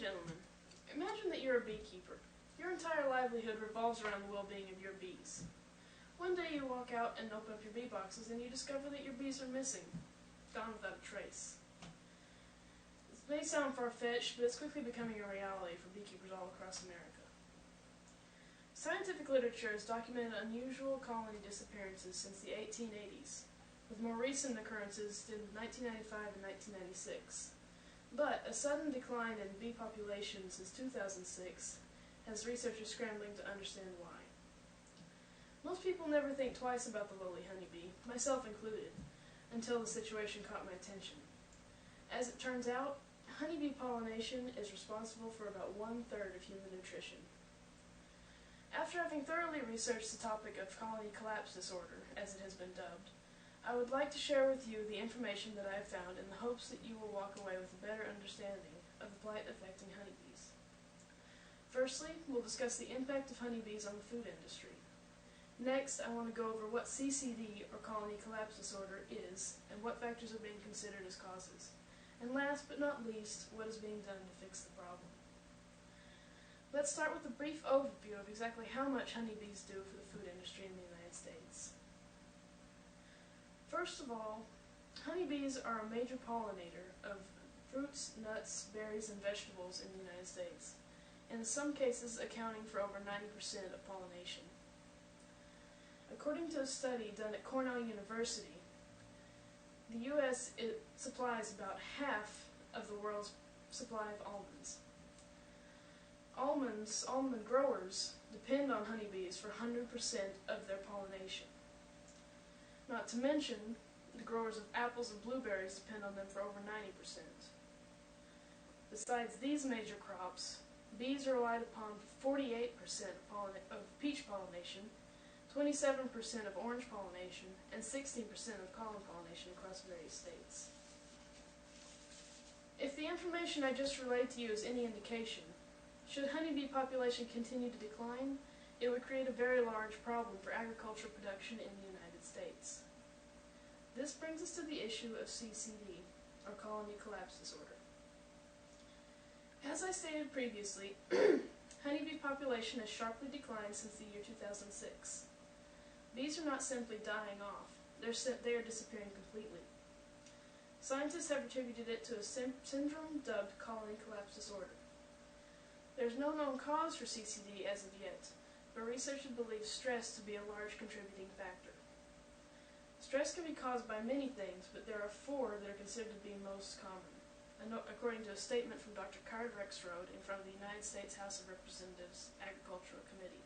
gentlemen, imagine that you're a beekeeper. Your entire livelihood revolves around the well-being of your bees. One day you walk out and open up your bee boxes and you discover that your bees are missing, gone without a trace. This may sound far-fetched, but it's quickly becoming a reality for beekeepers all across America. Scientific literature has documented unusual colony disappearances since the 1880s, with more recent occurrences in 1995 and 1996. But a sudden decline in bee population since 2006 has researchers scrambling to understand why. Most people never think twice about the lowly honeybee, myself included, until the situation caught my attention. As it turns out, honeybee pollination is responsible for about 1/3 of human nutrition. After having thoroughly researched the topic of colony collapse disorder, as it has been dubbed, I would like to share with you the information that I have found in the hopes that you will walk away with a better understanding of the plight affecting honeybees. Firstly, we'll discuss the impact of honeybees on the food industry. Next, I want to go over what CCD, or colony collapse disorder, is, and what factors are being considered as causes. And last but not least, what is being done to fix the problem. Let's start with a brief overview of exactly how much honeybees do for the food industry in the United States. First of all, honeybees are a major pollinator of fruits, nuts, berries, and vegetables in the United States, and in some cases accounting for over 90% of pollination. According to a study done at Cornell University, the U.S. supplies about half of the world's supply of almonds. Almond growers depend on honeybees for 100% of their pollination. Not to mention, the growers of apples and blueberries depend on them for over 90%. Besides these major crops, bees are relied upon for 48% of peach pollination, 27% of orange pollination, and 16% of column pollination across various states. If the information I just relayed to you is any indication, should honeybee population continue to decline, it would create a very large problem for agricultural production in the United States. This brings us to the issue of CCD, or colony collapse disorder. As I stated previously, honeybee population has sharply declined since the year 2006. Bees are not simply dying off, they are disappearing completely. Scientists have attributed it to a syndrome dubbed colony collapse disorder. There is no known cause for CCD as of yet, but researchers believe stress to be a large contributing factor. Stress can be caused by many things, but there are 4 that are considered to be most common, according to a statement from Dr. Card Rexroad in front of the United States House of Representatives Agricultural Committee.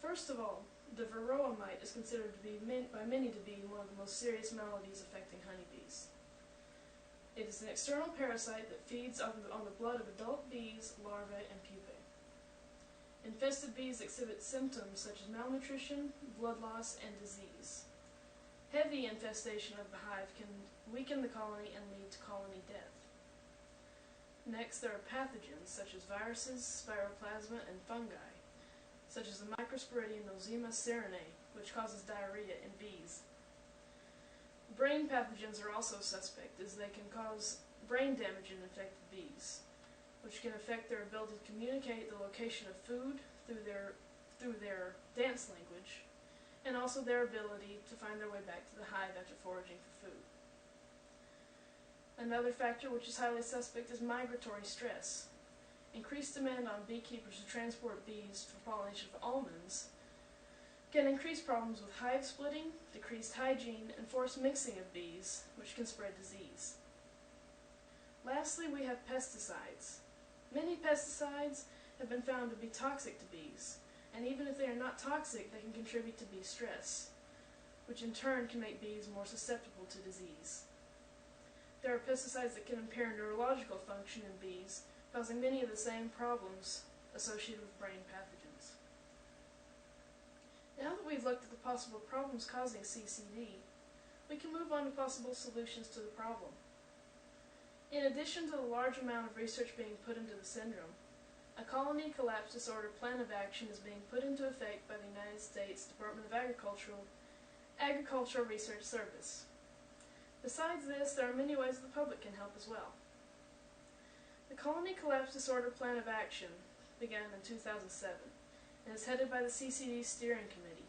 First of all, the varroa mite is considered to be by many to be one of the most serious maladies affecting honeybees. It is an external parasite that feeds on the blood of adult bees, larvae, and pupae. Infested bees exhibit symptoms such as malnutrition, blood loss, and disease. Heavy infestation of the hive can weaken the colony and lead to colony death. Next, there are pathogens such as viruses, spiroplasma, and fungi, such as the Microsporidium Nosema ceranae, which causes diarrhea in bees. Brain pathogens are also suspect, as they can cause brain damage in infected bees, which can affect their ability to communicate the location of food through their dance language, and also their ability to find their way back to the hive after foraging for food. Another factor which is highly suspect is migratory stress. Increased demand on beekeepers to transport bees for pollination of almonds can increase problems with hive splitting, decreased hygiene, and forced mixing of bees, which can spread disease. Lastly, we have pesticides. Many pesticides have been found to be toxic to bees, and even if they are not toxic, they can contribute to bee stress, which in turn can make bees more susceptible to disease. There are pesticides that can impair neurological function in bees, causing many of the same problems associated with brain pathogens. Now that we've looked at the possible problems causing CCD, we can move on to possible solutions to the problem. In addition to the large amount of research being put into the syndrome, a colony collapse disorder plan of action is being put into effect by the United States Department of Agricultural Research Service. Besides this, there are many ways the public can help as well. The Colony Collapse Disorder Plan of Action began in 2007 and is headed by the CCD Steering Committee.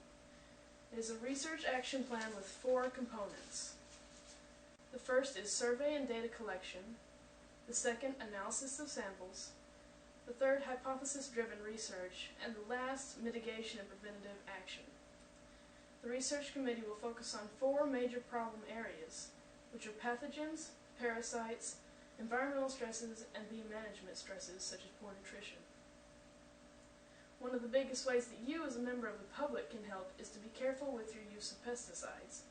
It is a research action plan with 4 components. The first is survey and data collection, the second, analysis of samples, the third, hypothesis-driven research, and the last, mitigation and preventative action. The research committee will focus on 4 major problem areas, which are pathogens, parasites, environmental stresses, and bee management stresses such as poor nutrition. One of the biggest ways that you as a member of the public can help is to be careful with your use of pesticides.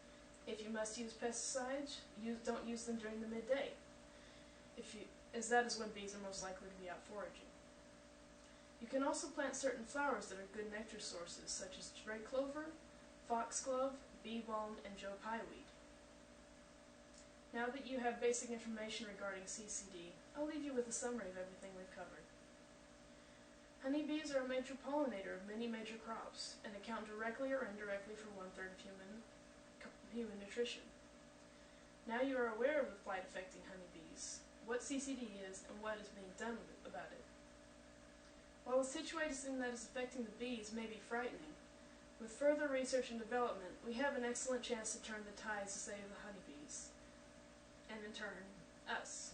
If you must use pesticides, don't use them during the midday, as that is when bees are most likely to be out foraging. You can also plant certain flowers that are good nectar sources, such as gray clover, foxglove, bee balm, and Joe Pye weed. Now that you have basic information regarding CCD, I'll leave you with a summary of everything we've covered. Honeybees are a major pollinator of many major crops and account directly or indirectly for 1/3 of human nutrition. Now you are aware of the plight affecting honeybees, what CCD is, and what is being done about it. While the situation that is affecting the bees may be frightening, with further research and development, we have an excellent chance to turn the tides to save the honeybees, and in turn, us.